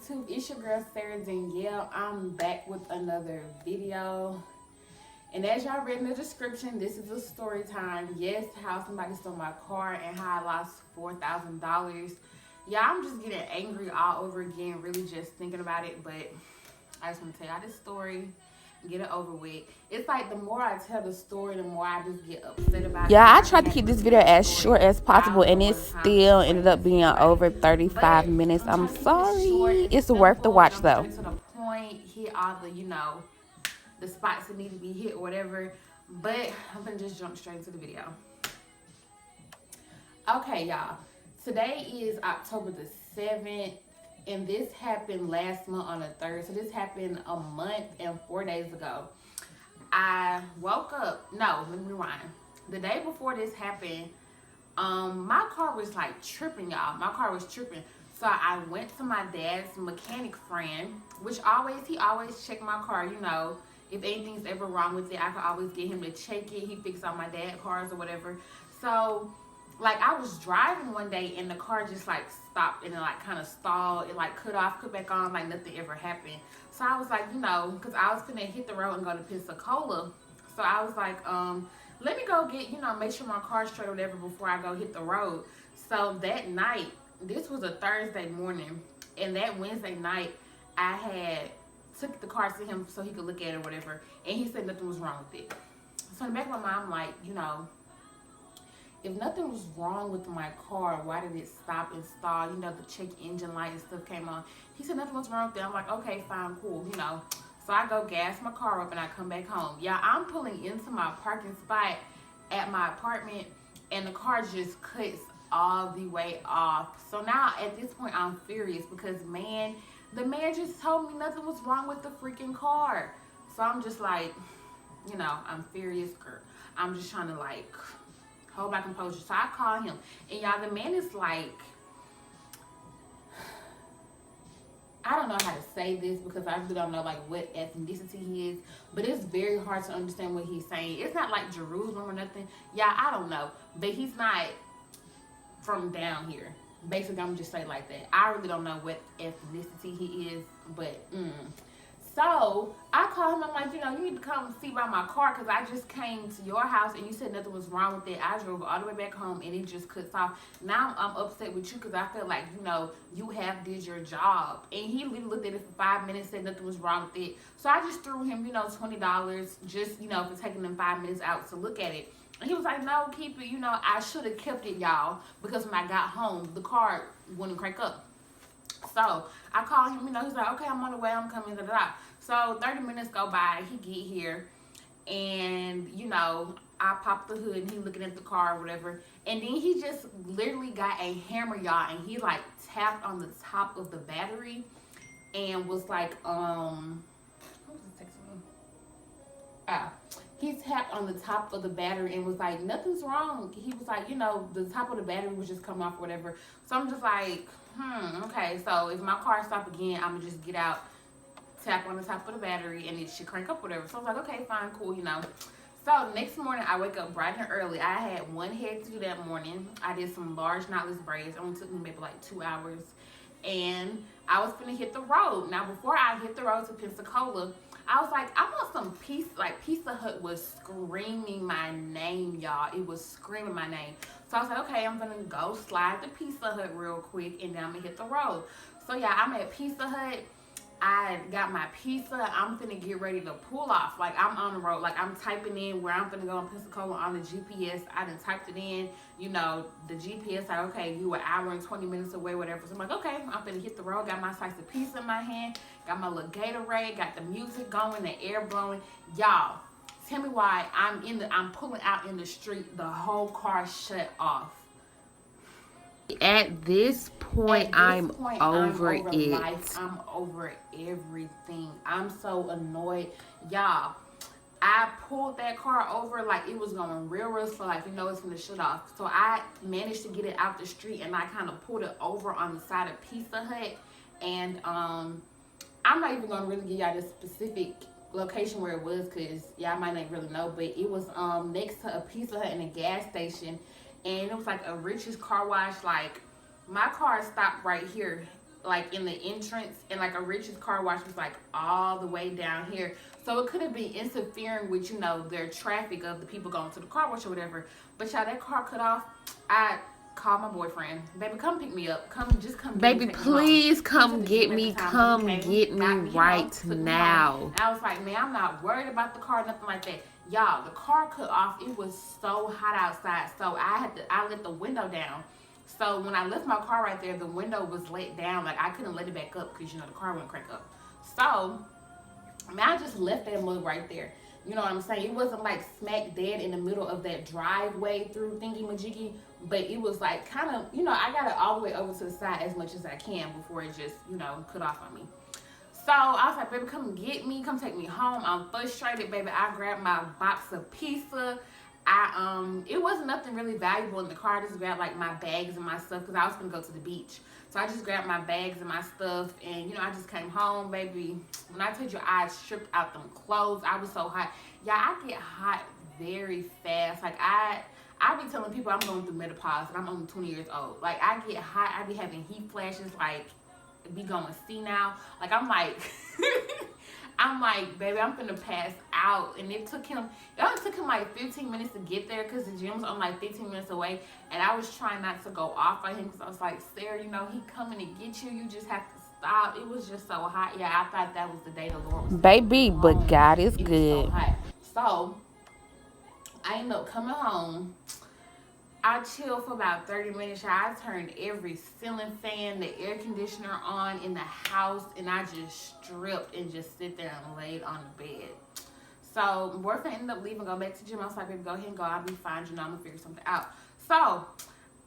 YouTube, it's your girl Sarah Danielle. I'm back with another video. And as y'all read in the description, this is a story time. Yes, how somebody stole my car and how I lost $4,000. Yeah, I'm just getting angry all over again, really just thinking about it. But I just want to tell y'all this story, get it over with. It's like the more I tell the story, the more I just get upset about it. Yeah, I tried to keep this video as short as possible, and it still ended up being over 35 minutes. I'm sorry. It's worth the watch, though. To the point, hit all the, the spots that need to be hit or whatever. But I'm going to just jump straight into the video. Okay, y'all. Today is October the 7th. And this happened last month on the 3rd. So this happened a month and 4 days ago. I woke up. No, let me rewind. The day before this happened, my car was like tripping, y'all. My car was tripping. So I went to my dad's mechanic friend, which he always check my car, If anything's ever wrong with it, I could always get him to check it. He fixed all my dad's cars or whatever. So like I was driving one day and the car just like stopped and it like kind of stalled. It like cut off, cut back on, like nothing ever happened. So I was like, because I was gonna hit the road and go to Pensacola. So I was like, let me go get, make sure my car's straight or whatever before I go hit the road. So that night, this was a Thursday morning, and that Wednesday night, I took the car to him so he could look at it or whatever, and he said nothing was wrong with it. So in the back of my mind, I'm like, if nothing was wrong with my car, why did it stop and stall? The check engine light and stuff came on. He said nothing was wrong with it. I'm like, okay, fine, cool, So I go gas my car up and I come back home. Yeah, I'm pulling into my parking spot at my apartment and the car just cuts all the way off. So now at this point I'm furious because the man just told me nothing was wrong with the freaking car. So I'm just like, I'm furious. I'm just trying to like hold my composure. So I call him and y'all, the man is like, I don't know how to say this because I really don't know like what ethnicity he is, but it's very hard to understand what he's saying. It's not like Jerusalem or nothing. Yeah, I don't know, but he's not from down here. Basically, I'm just saying like that. I really don't know what ethnicity he is, but So I call him. I'm like, you need to come see about my car because I just came to your house and you said nothing was wrong with it. I drove all the way back home and it just cuts off. Now I'm upset with you because I feel like, you have did your job. And he literally looked at it for 5 minutes, said nothing was wrong with it. So I just threw him, $20 just, for taking them 5 minutes out to look at it. And he was like, no, keep it. I should have kept it, y'all, because when I got home, the car wouldn't crank up. So I called him, he's like, okay, I'm on the way, I'm coming, So 30 minutes go by, he get here, and, I pop the hood, and he looking at the car or whatever, and then he just literally got a hammer, y'all, and he, like, tapped on the top of the battery, and was like, what was this texting me? He tapped on the top of the battery and was like, nothing's wrong. He was like, the top of the battery was just coming off or whatever. So I'm just like, okay. So if my car stop again, I'm gonna just get out, tap on the top of the battery, and it should crank up or whatever. So I was like, okay, fine, cool, So next morning, I wake up bright and early. I had one head to do that morning. I did some large knotless braids. It only took me maybe like 2 hours. And I was finna hit the road. Now, before I hit the road to Pensacola, I was like, I want some Pizza Hut was screaming my name, y'all. It was screaming my name. So I was like, okay, I'm gonna go slide to Pizza Hut real quick and then I'm gonna hit the road. So yeah, I'm at Pizza Hut. I got my pizza. I'm finna get ready to pull off. Like, I'm on the road. Like, I'm typing in where I'm finna go in Pensacola on the GPS. I done typed it in. The GPS, like, okay, you an hour and 20 minutes away, whatever. So I'm like, okay, I'm finna hit the road. Got my slice of pizza in my hand. Got my little Gatorade. Got the music going, the air blowing. Y'all, tell me why I'm pulling out in the street. The whole car shut off. At this point, I'm over it. Life. I'm over everything. I'm so annoyed. Y'all, I pulled that car over like it was going real slow. Like, it's going to shut off. So I managed to get it out the street and I kind of pulled it over on the side of Pizza Hut. And I'm not even going to really give y'all the specific location where it was because y'all might not really know. But it was next to a Pizza Hut and a gas station. And it was like a Rich's car wash. Like, my car stopped right here like in the entrance, and like a Rich's car wash was like all the way down here. So it could have been interfering with, you know, their traffic of the people going to the car wash or whatever. But y'all, that car cut off. I called my boyfriend. Baby, come pick me up. Come Baby, please come get me. Come get me right now. I was like, man, I'm not worried about the car, nothing like that. Y'all, the car cut off. It was so hot outside. So I let the window down. So when I left my car right there, the window was let down. Like, I couldn't let it back up because, you know, the car wouldn't crank up. So, I mean, I just left that mug right there. You know what I'm saying? It wasn't like smack dead in the middle of that driveway through Thingy Majiggy, but it was like kind of, you know, I got it all the way over to the side as much as I can before it just, you know, cut off on me. So I was like, baby, come get me, come take me home. I'm frustrated, baby. I grabbed my box of pizza. It wasn't nothing really valuable in the car. I just grabbed like my bags and my stuff because I was gonna go to the beach. So I just grabbed my bags and my stuff, and you know, I just came home, baby. When I told you I stripped out them clothes, I was so hot. Yeah, I get hot very fast. Like I be telling people I'm going through menopause and I'm only 20 years old. Like I get hot, I be having heat flashes, like be going senile. Like I'm like I'm like, baby, I'm finna pass out. And it only took him like 15 minutes to get there because the gym was only like 15 minutes away. And I was trying not to go off on him because I was like, Sarah, you know, he coming to get you. You just have to stop. It was just so hot. Yeah, I thought that was the day the Lord was baby, but God is good. So hot. So I ended up coming home. I chilled for about 30 minutes. I turned every ceiling fan, the air conditioner on in the house, and I just stripped and just sit there and laid on the bed. So my boyfriend ended up leaving, go back to the gym. I was like, baby, go ahead and go. I'll be fine. You know, I'm going to figure something out. So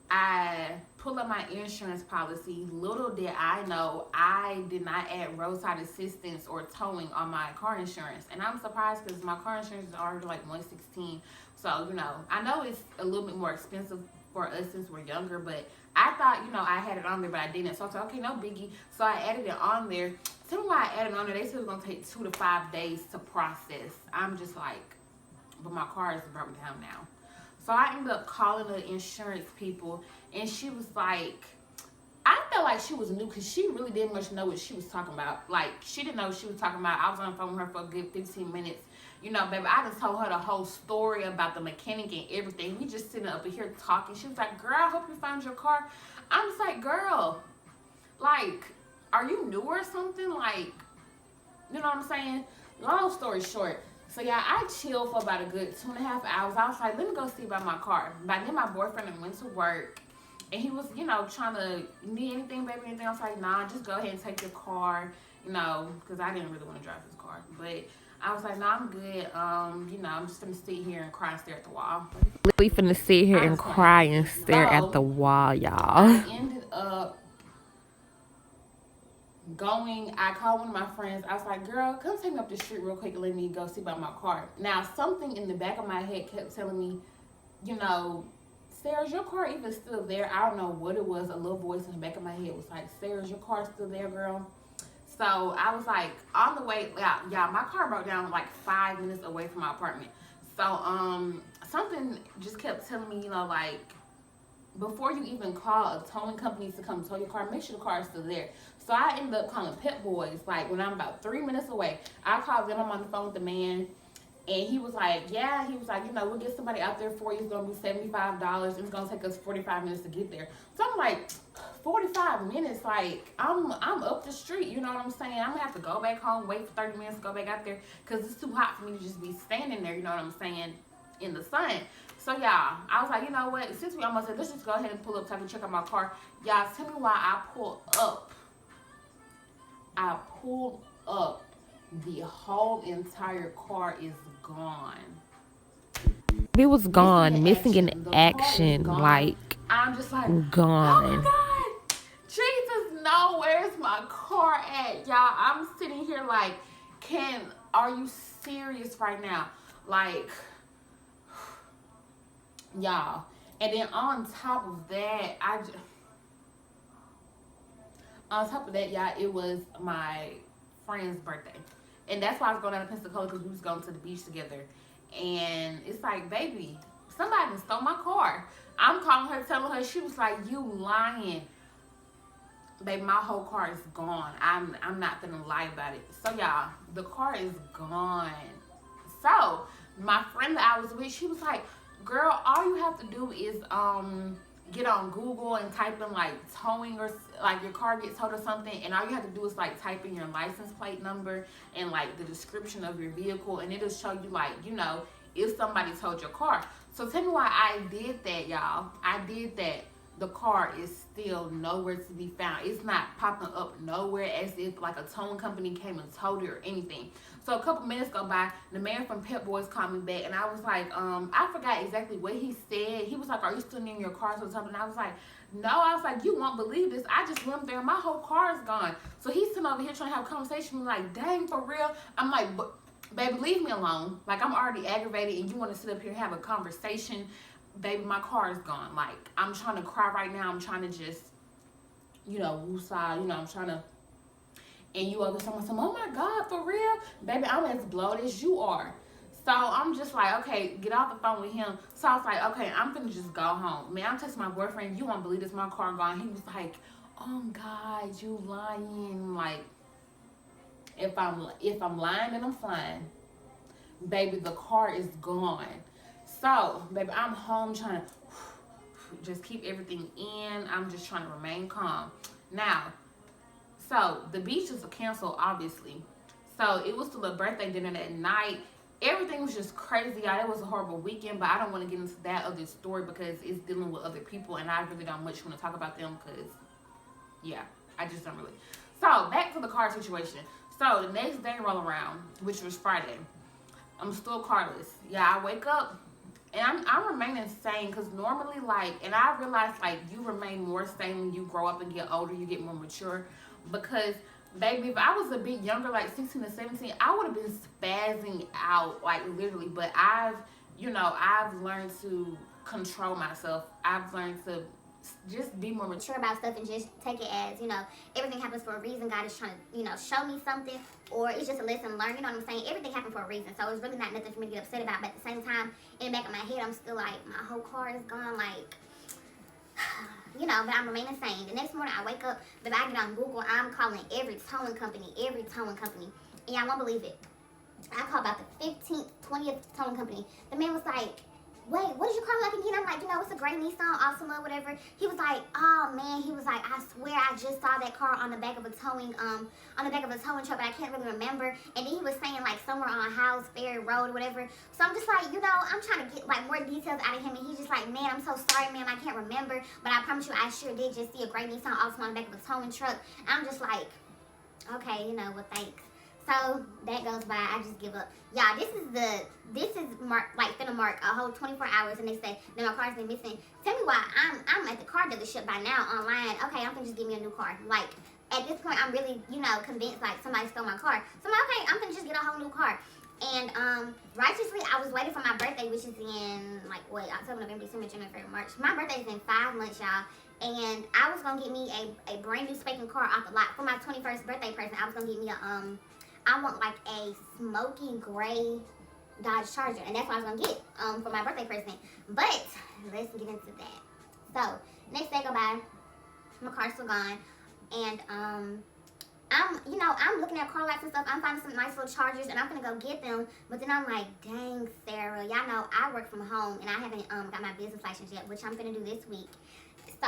I pull up my insurance policy. Little did I know, I did not add roadside assistance or towing on my car insurance. And I'm surprised because my car insurance is already like $116. So, you know, I know it's a little bit more expensive for us since we're younger, but I thought, you know, I had it on there, but I didn't. So I was like, okay, no biggie. So I added it on there. Tell me why I added it on there. They said it was going to take 2 to 5 days to process. I'm just like, but my car is broken down now. So I ended up calling the insurance people, and she was like, I felt like she was new because she really didn't much know what she was talking about. Like, she didn't know what she was talking about. I was on the phone with her for a good 15 minutes. You know, baby, I just told her the whole story about the mechanic and everything. We just sitting up here talking. She was like, girl, I hope you found your car. I'm just like, girl, like, are you new or something? Like, you know what I'm saying? Long story short. So, yeah, I chilled for about a good 2.5 hours. I was like, let me go see about my car. By then, my boyfriend went to work. And he was, you know, trying to, need anything, baby, anything. I was like, nah, just go ahead and take your car, you know, because I didn't really want to drive his car. But I was like, nah, I'm good. You know, I'm just going to sit here and cry and stare at the wall. We finna sit here and cry and stare at the wall, y'all. I ended up I called one of my friends. I was like, girl, come take me up the street real quick and let me go see about my car. Now, something in the back of my head kept telling me, you know, Sarah, is your car even still there? I don't know what it was. A little voice in the back of my head was like, Sarah, is your car still there, girl? So I was like, on the way, yeah, my car broke down like 5 minutes away from my apartment. So something just kept telling me, you know, like, before you even call a towing company to come tow your car, make sure the car is still there. So I ended up calling Pep Boys, like, when I'm about 3 minutes away. I called them, I'm on the phone with the man. And he was like, yeah, you know, we'll get somebody out there for you. It's going to be $75. And it's going to take us 45 minutes to get there. So I'm like, 45 minutes? Like, I'm up the street. You know what I'm saying? I'm going to have to go back home, wait for 30 minutes to go back out there. Because it's too hot for me to just be standing there, you know what I'm saying, in the sun. So, y'all, I was like, you know what? Since we almost said, let's just go ahead and pull up so I can check out my car. Y'all, tell me why I pulled up. The whole entire car is gone. It was gone, missing in action, like, I'm just like, gone. Oh my God, Jesus, no, where's my car at, y'all? I'm sitting here like, are you serious right now? Like, y'all. And then on top of that, y'all, it was my friend's birthday. And that's why I was going down to Pensacola, because we was going to the beach together. And it's like, baby, somebody stole my car. I'm calling her, telling her. She was like, you lying. baby, my whole car is gone. I'm not gonna lie about it. So y'all, the car is gone. So my friend that I was with, she was like, girl, all you have to do is get on Google and type in like towing, or like your car gets towed or something, and all you have to do is like type in your license plate number and like the description of your vehicle, and it'll show you like, you know, if somebody towed your car. So tell me why I did that, y'all. I did that. The car is still nowhere to be found. It's not popping up nowhere as if like a towing company came and towed it or anything. So a couple minutes go by, the man from Pep Boys called me back, and I was like, I forgot exactly what he said. He was like, are you still in your car or something? And I was like, no. I was like, you won't believe this. I just went there, my whole car is gone. So he's sitting over here trying to have a conversation, like, dang, for real? I'm like, baby, leave me alone. Like, I'm already aggravated, and you want to sit up here and have a conversation. Baby, my car is gone. Like, I'm trying to cry right now. I'm trying to just, you know, woosah, you know, I'm trying to, and you over someone saying, oh my God, for real? Baby, I'm as bloated as you are. So I'm just like, okay, get off the phone with him. So I was like, okay, I'm finna just go home. Man, I'm texting my boyfriend, you won't believe this, my car gone. He was like, oh God, you lying. Like, if I'm lying, then I'm flying. Baby, the car is gone. So, baby, I'm home trying to just keep everything in. I'm just trying to remain calm. Now, so the beach was canceled, obviously. So it was still a birthday dinner that night. Everything was just crazy, y'all. It was a horrible weekend, but I don't want to get into that other story because it's dealing with other people, and I really don't much want to talk about them because, yeah, I just don't really. So back to the car situation. So the next day roll around, which was Friday. I'm still carless. Yeah, I wake up. And I'm remaining sane because normally, like, and I realized, like, you remain more sane when you grow up and get older, you get more mature. Because, baby, if I was a bit younger, like 16 or 17, I would have been spazzing out, like, literally. But I've learned to control myself. I've learned to just be more mature about stuff and just take it as, you know, everything happens for a reason. God is trying to, you know, show me something, or it's just a lesson learned. You know what I'm saying? Everything happened for a reason, so it's really not nothing for me to get upset about. But at the same time, in the back of my head, I'm still like, my whole car is gone, like, you know, but I'm remaining sane. The next morning, I wake up, but I get on Google, I'm calling every towing company, and y'all won't believe it. I called about the 15th, 20th towing company. The man was like, wait, what did you call it like again? I'm like, you know, it's a gray Nissan, awesome or whatever. He was like, oh man, he was like, I swear I just saw that car on the back of a towing truck, but I can't really remember. And then he was saying like somewhere on House Ferry Road or whatever. So I'm just like, you know, I'm trying to get like more details out of him, and he's just like, man, I'm so sorry, ma'am, I can't remember, but I promise you, I sure did just see a gray Nissan awesome on the back of a towing truck. And I'm just like, okay, you know, well, thanks. So that goes by, I just give up. Y'all, this is finna mark a whole 24 hours, and they say that my car's been missing. Tell me why I'm at the car dealership by now online. Okay, I'm gonna just give me a new car. Like, at this point, I'm really, you know, convinced like somebody stole my car. So I'm like, okay, I'm gonna just get a whole new car. And righteously, I was waiting for my birthday, which is in like October, November, December, January, February, March. My birthday is in 5 months, y'all. And I was gonna get me a brand new spanking car off the lot for my 21st birthday present. I was gonna get me I want like a smoky gray Dodge Charger, and that's what I was gonna get for my birthday present. But let's get into that. So next day go by, my car's still gone, and I'm looking at car lots and stuff. I'm finding some nice little Chargers, and I'm gonna go get them. But then I'm like, dang, Sarah, y'all know I work from home, and I haven't got my business license yet, which I'm gonna do this week. So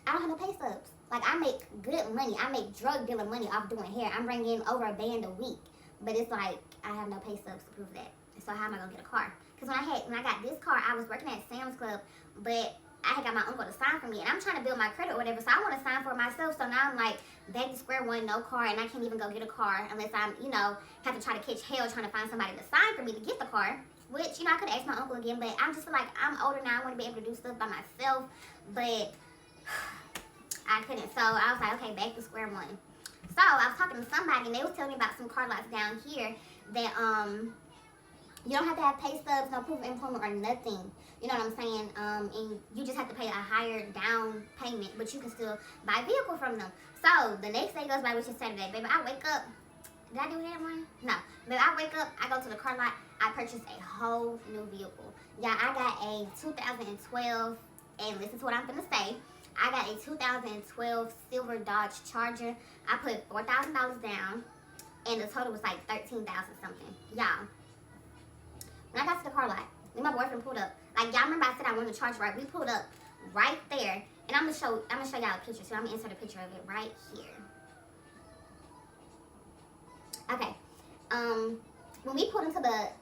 I don't have no pay stubs. Like, I make good money. I make drug dealer money off doing hair. I'm bringing in over a band a week. But it's like, I have no pay stubs to prove that. So how am I going to get a car? Because when I got this car, I was working at Sam's Club, but I had got my uncle to sign for me. And I'm trying to build my credit or whatever, so I want to sign for it myself. So now I'm like, back to square one, no car, and I can't even go get a car unless I'm, you know, have to try to catch hell trying to find somebody to sign for me to get the car. Which, you know, I could have asked my uncle again, but I'm just like, I'm older now. I want to be able to do stuff by myself. But I couldn't. So I was like, okay, back to square one. So I was talking to somebody, and they was telling me about some car lots down here that you don't have to have pay stubs, no proof of employment or nothing. You know what I'm saying? And you just have to pay a higher down payment, but you can still buy a vehicle from them. So the next day goes by, which is Saturday. Baby, I wake up. Did I do that one? No. Baby, I wake up, I go to the car lot, I purchase a whole new vehicle. Yeah, I got a 2012, and listen to what I'm gonna say. I got a 2012 silver Dodge Charger. I put $4,000 down, and the total was like 13,000 something. Y'all, when I got to the car lot, me and my boyfriend pulled up. Like, y'all remember I said I wanted to charge right? We pulled up right there, and I'm gonna show y'all a picture. So I'm gonna insert a picture of it right here. Okay. When we pulled into that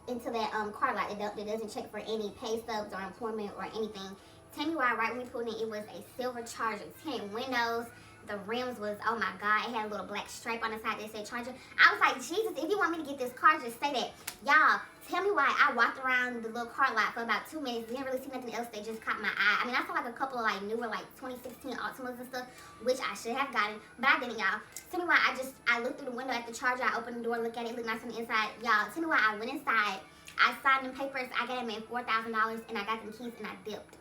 car lot, it doesn't check for any pay stubs or employment or anything. Tell me why right when we pulled in, it was a silver Charger, tinted windows. The rims was, oh my God, it had a little black stripe on the side that said Charger. I was like, Jesus, if you want me to get this car, just say that. Y'all, tell me why I walked around the little car lot for about 2 minutes, didn't really see nothing else that just caught my eye. I mean, I saw like a couple of like newer, like 2016 Altimas and stuff, which I should have gotten, but I didn't, y'all. Tell me why I looked through the window at the Charger, I opened the door, looked at it, looked nice on the inside. Y'all, tell me why I went inside, I signed them papers, I got him in $4,000, and I got them keys, and I dipped.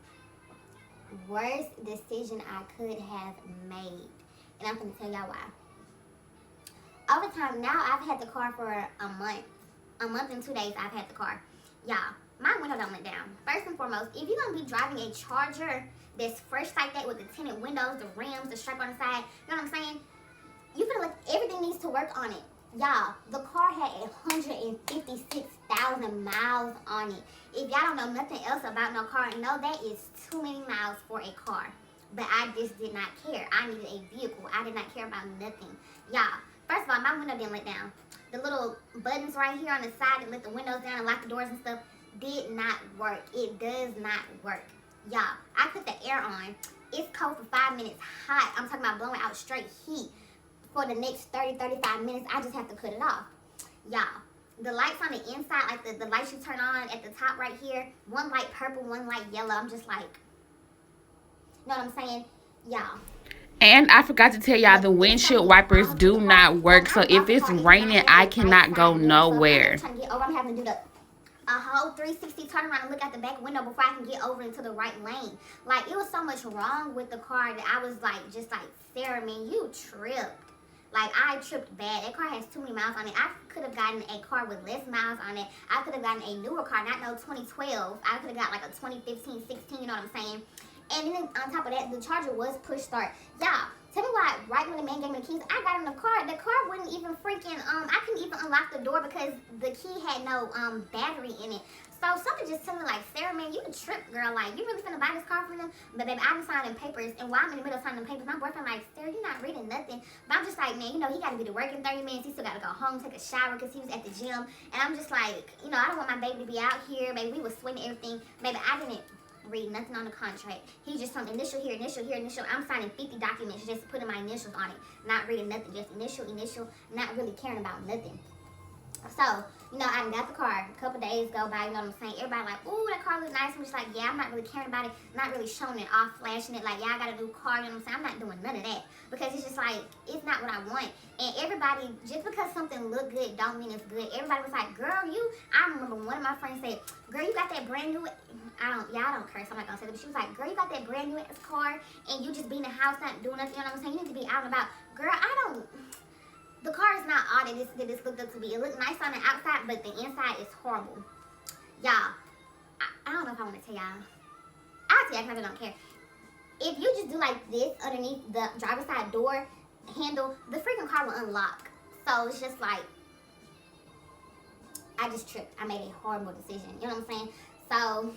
Worst decision I could have made. And I'm going to tell y'all why. Over time, now I've had the car for a month. A month and 2 days I've had the car. Y'all, my window don't went down. First and foremost, if you're going to be driving a Charger that's fresh like that with the tinted windows, the rims, the stripe on the side, you know what I'm saying? You feel like everything needs to work on it. Y'all, the car had 156,000 miles on it. If y'all don't know nothing else about no car, no, that is too many miles for a car. But I just did not care. I needed a vehicle. I did not care about nothing. Y'all, first of all, my window didn't let down. The little buttons right here on the side that let the windows down and lock the doors and stuff did not work. It does not work. Y'all, I put the air on. It's cold for 5 minutes, hot. I'm talking about blowing out straight heat. For the next 30-35 minutes, I just have to cut it off. Y'all, the lights on the inside, like the lights you turn on at the top right here, one light purple, one light yellow. I'm just like, you know what I'm saying? Y'all. And I forgot to tell y'all, the windshield wipers do not work. So if it's raining, I cannot go nowhere. I'm having to do a whole 360 turn around and look out the back window before I can get over into the right lane. Like, it was so much wrong with the car that I was like, just like, Sarah, man, you tripped. Like, I tripped bad. That car has too many miles on it. I could have gotten a car with less miles on it. I could have gotten a newer car, not no 2012. I could have got like a 2015, 16, you know what I'm saying? And then on top of that, the Charger was push start. Y'all, tell me why right when the man gave me the keys, I got in the car wouldn't even freaking, I couldn't even unlock the door because the key had no battery in it. So something just told me like, Sarah, man, you a trip, girl. Like, you really finna buy this car for them? But baby, I done signed them papers, and while I'm in the middle of signing them papers, my boyfriend like, Sarah, you're not reading nothing. But I'm just like, man, you know, he gotta be to work in 30 minutes. He still gotta go home, take a shower, because he was at the gym. And I'm just like, you know, I don't want my baby to be out here. Baby, we was sweating everything. Baby, I didn't read nothing on the contract. He just told me initial here, initial here, initial. I'm signing 50 documents, just putting my initials on it. Not reading nothing, just initial, not really caring about nothing. So, you know, I got the car. A couple days go by, you know what I'm saying? Everybody like, ooh, that car looks nice. I'm just like, yeah, I'm not really caring about it. Not really showing it off, flashing it. Like, yeah, I got a new car, you know what I'm saying? I'm not doing none of that. Because it's just like, it's not what I want. And everybody, just because something look good don't mean it's good. Everybody was like, girl, I remember one of my friends said, girl, you got that brand new, I don't curse, I'm not gonna say that, but she was like, girl, you got that brand new ass car, and you just be in the house not doing nothing, you know what I'm saying? You need to be out and about. Girl, the car is not all that it's looked up to be. It looks nice on the outside, but the inside is horrible. Y'all, I don't know if I want to tell y'all. I'll tell y'all because I don't care. If you just do like this underneath the driver's side door handle, the freaking car will unlock. So it's just like, I just tripped. I made a horrible decision. You know what I'm saying? So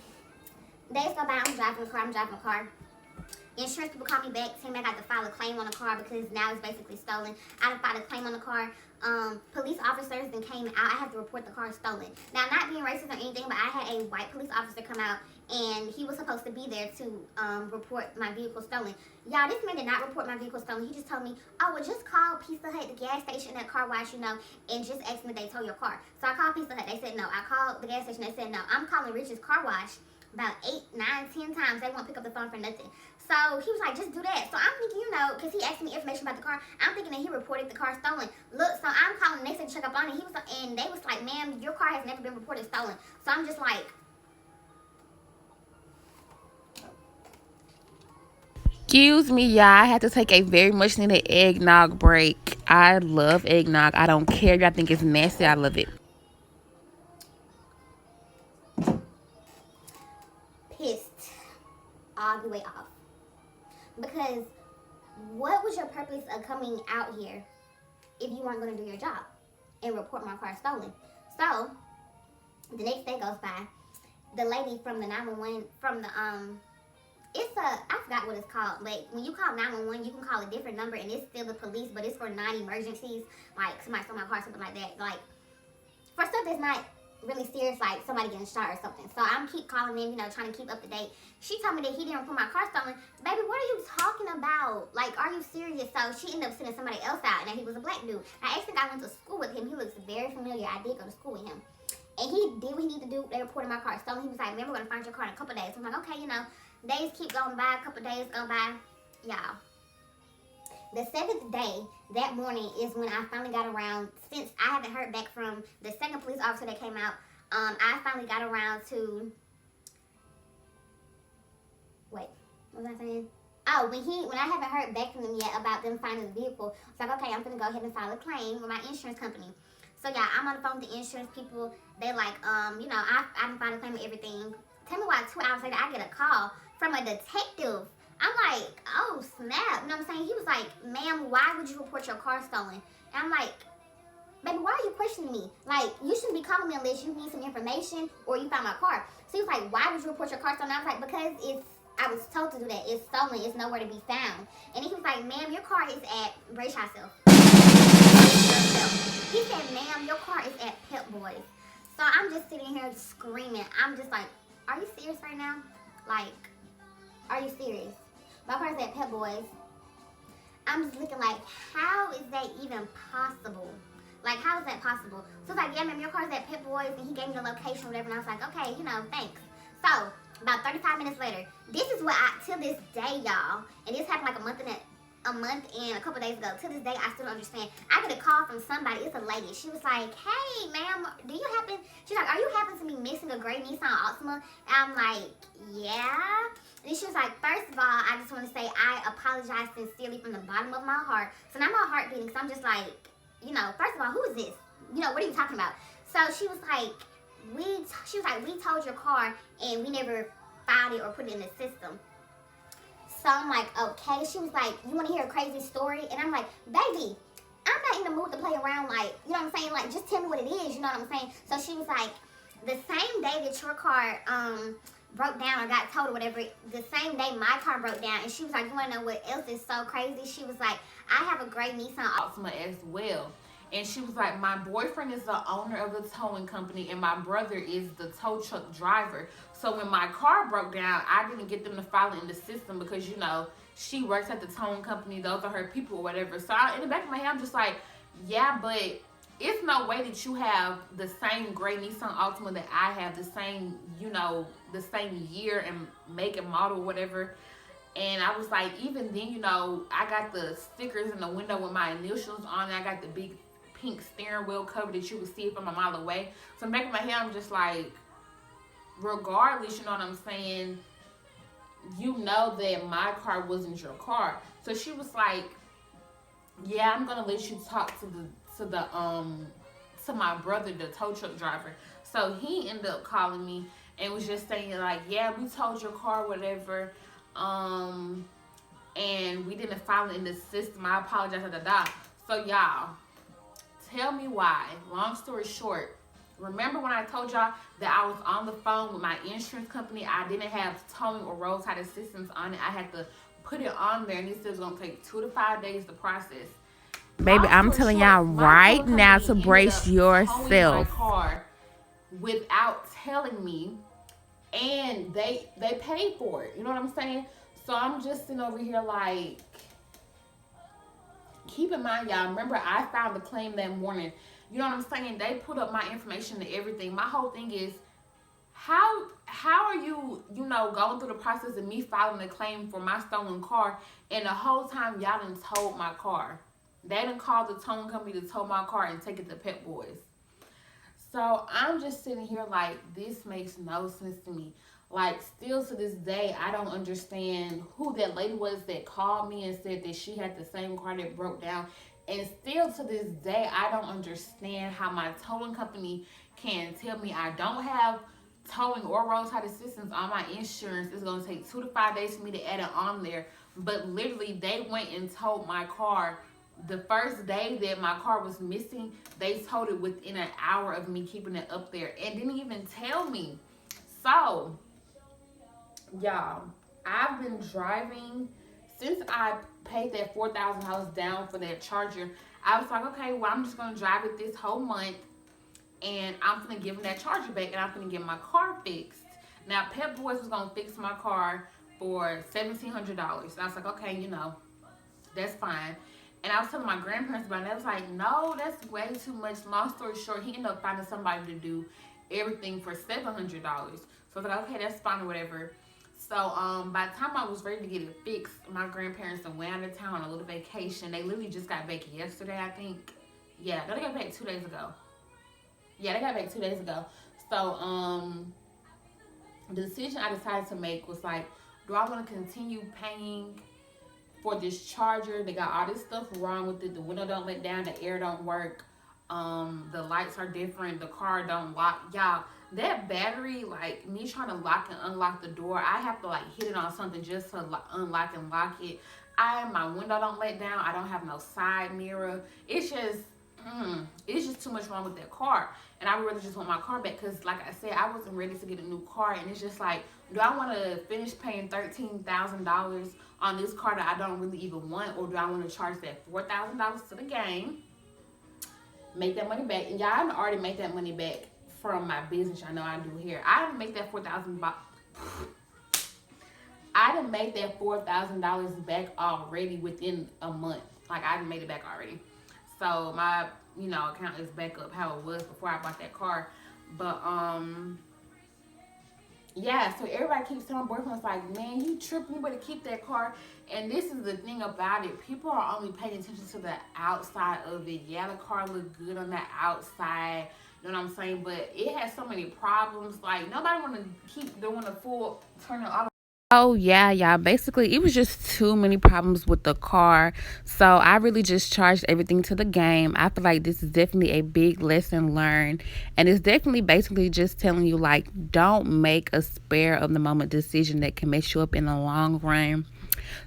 days go by, I'm driving the car. Insurance people call me back, saying I got to file a claim on the car because now it's basically stolen. I had to file a claim on the car. Police officers then came out. I have to report the car stolen. Now, not being racist or anything, but I had a white police officer come out, and he was supposed to be there to report my vehicle stolen. Y'all, this man did not report my vehicle stolen. He just told me, oh, well, just call Pizza Hut, the gas station, that car wash, you know, and just ask them if they tow your car. So I called Pizza Hut. They said no. I called the gas station. They said no. I'm calling Rich's car wash about 8, 9, 10 times. They won't pick up the phone for nothing. So he was like, just do that. So I'm thinking, you know, because he asked me information about the car, I'm thinking that he reported the car stolen. Look, so I'm calling the next day to check up on it. And they was like, ma'am, your car has never been reported stolen. So I'm just like, excuse me, y'all. I had to take a very much needed eggnog break. I love eggnog. I don't care if y'all think it's nasty. I love it. pissed all the way off. Because what was your purpose of coming out here if you weren't going to do your job and report my car stolen? So the next day goes by. The lady from the 911, from the I forgot what it's called, but when you call 911, you can call a different number and it's still the police, but it's for non-emergencies, like somebody stole my car, something like that, like for stuff that's not really serious, like somebody getting shot or something. So I'm keep calling them, trying to keep up to date. She told me that he didn't report my car stolen. Baby, what are you talking about? Like, are you serious? So she ended up sending somebody else out, and he was a black dude. I actually went to school with him. He looks very familiar. I did go to school with him. And he did what he needed to do. They reported my car stolen. He was like, man, we're going to find your car in a couple days. So I'm like, okay, days keep going by, a couple days go by. Y'all, the 7th day, that morning, is when I finally got around, since I haven't heard back from the second police officer that came out, I finally got around to, wait, what was I saying? Oh, when I haven't heard back from them yet about them finding the vehicle, it's like, okay, I'm going to go ahead and file a claim with my insurance company. So, yeah, I'm on the phone with the insurance people. They like, I didn't file a claim with everything. Tell me why 2 hours later I get a call from a detective. I'm like, oh, snap. You know what I'm saying? He was like, ma'am, why would you report your car stolen? And I'm like, baby, why are you questioning me? Like, you shouldn't be calling me unless you need some information or you found my car. So he was like, why would you report your car stolen? I was like, because I was told to do that. It's stolen. It's nowhere to be found. And he was like, ma'am, your car is at, brace yourself. He said, ma'am, your car is at Pep Boys. So I'm just sitting here screaming. I'm just like, are you serious right now? Like, are you serious? My car is at Pep Boys. I'm just looking like, how is that even possible? Like, how is that possible? So it's like, yeah, ma'am, your car's at Pep Boys, and he gave me the location or whatever, and I was like, okay, thanks. So, about 35 minutes later, this is what to this day, y'all, and this happened like a month and a couple days ago. To this day, I still don't understand. I get a call from somebody. It's a lady. She was like, hey, ma'am, she's like, are you happen to be missing a gray Nissan Altima? And I'm like, yeah. And she was like, first of all, I just want to say I apologize sincerely from the bottom of my heart. So now my heart beating, because I'm just like, first of all, who is this? What are you talking about? So she was like, we towed your car and we never filed it or put it in the system. So I'm like, okay. She was like, you want to hear a crazy story? And I'm like, baby, I'm not in the mood to play around, like, you know what I'm saying? Like, just tell me what it is, you know what I'm saying? So she was like, the same day that your car broke down or got towed or whatever, the same day my car broke down. And she was like, you want to know what else is so crazy? She was like, I have a gray Nissan Altima as well. And she was like, my boyfriend is the owner of the towing company and my brother is the tow truck driver. So when my car broke down, I didn't get them to file it in the system because, she works at the towing company. Those are her people or whatever. So in the back of my head, I'm just like, yeah, but it's no way that you have the same gray Nissan Altima that I have, the same, the same year and make and model, whatever. And I was like, even then, I got the stickers in the window with my initials on it. I got the big pink steering wheel cover that you would see from a mile away. So in the back of my head, I'm just like, regardless, you know what I'm saying, that my car wasn't your car. So she was like, yeah, I'm gonna let you talk to my brother, the tow truck driver. So he ended up calling me and was just saying like, yeah, we towed your car, whatever, and we didn't file it in the system. I apologize, So y'all, tell me why. Long story short, remember when I told y'all that I was on the phone with my insurance company? I didn't have towing or roadside assistance on it. I had to put it on there, and it said it was going to take 2 to 5 days to process. Baby, I'm telling y'all right now to brace yourself. My car without telling me, and they paid for it. You know what I'm saying? So I'm just sitting over here like, keep in mind, y'all, remember I filed the claim that morning. You know what I'm saying? They put up my information and everything. My whole thing is, how are you, going through the process of me filing a claim for my stolen car, and the whole time y'all done towed my car? They done called the towing company to tow my car and take it to Pep Boys. So I'm just sitting here like, this makes no sense to me. Like, still to this day, I don't understand who that lady was that called me and said that she had the same car that broke down. And still to this day, I don't understand how my towing company can tell me I don't have towing or roadside assistance on my insurance. It's gonna take 2 to 5 days for me to add it on there. But literally, they went and towed my car. The first day that my car was missing, they towed it within an hour of me keeping it up there and didn't even tell me. So, y'all, I've been driving since I paid that $4,000 down for that charger. I was like, okay, well, I'm just gonna drive it this whole month, and I'm gonna give them that charger back, and I'm gonna get my car fixed. Now, Pep Boys was gonna fix my car for $1,700. I was like, okay, you know, that's fine. And I was telling my grandparents about it. They was like, no, that's way too much. Long story short, he ended up finding somebody to do everything for $700. So I was like, okay, that's fine or whatever. So by the time I was ready to get it fixed, my grandparents went out of town on a little vacation. They literally just got back yesterday, I think. Yeah, no, they got back 2 days ago. Yeah, they got back 2 days ago. So the decision I decided to make was like, do I want to continue paying for this charger? They got all this stuff wrong with it. The window don't let down, the air don't work, the lights are different, the car don't lock. Y'all, that battery, like me trying to lock and unlock the door, I have to like hit it on something just to unlock and lock it. My window don't let down. I don't have no side mirror. It's just too much wrong with that car, and I really just want my car back because, like I said, I wasn't ready to get a new car, and it's just like, do I want to finish paying $13,000 on this car that I don't really even want, or do I want to charge that $4,000 to the game, make that money back? And y'all, I already made that money back from my business. I know I do here. I didn't make that $4,000 back already within a month. Like, I made it back already. So my, account is back up how it was before I bought that car. But yeah, so everybody keeps telling my boyfriend, like, man, you tripping, you better keep that car. And this is the thing about it. People are only paying attention to the outside of it. Yeah, the car look good on the outside. You know what I'm saying? But it has so many problems. Like, nobody want to keep doing the full turning off. Oh yeah, y'all, basically it was just too many problems with the car, so I really just charged everything to the game. I feel like this is definitely a big lesson learned, and it's definitely basically just telling you, like, don't make a spare of the moment decision that can mess you up in the long run.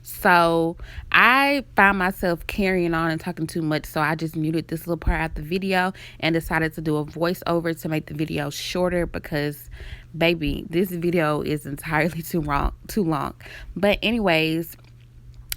So I found myself carrying on and talking too much, so I just muted this little part out the video and decided to do a voiceover to make the video shorter because, baby, this video is entirely too long. But anyways,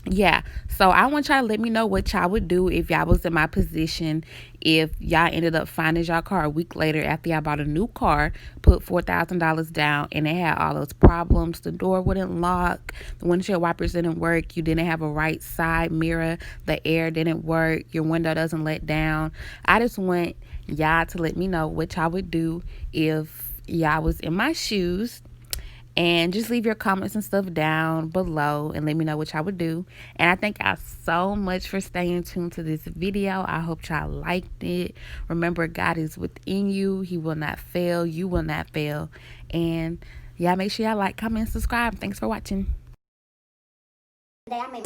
yeah, so I want y'all to let me know what y'all would do if y'all was in my position, if y'all ended up finding y'all car a week later after y'all bought a new car, put $4,000 down, and it had all those problems. The door wouldn't lock, the windshield wipers didn't work, you didn't have a right side mirror, the air didn't work, your window doesn't let down. I just want y'all to let me know what y'all would do if y'all was in my shoes. And just leave your comments and stuff down below and let me know what y'all would do. And I thank y'all so much for staying tuned to this video. I hope y'all liked it. Remember, God is within you. He will not fail. You will not fail. And y'all make sure y'all like, comment, and subscribe. Thanks for watching. Today I made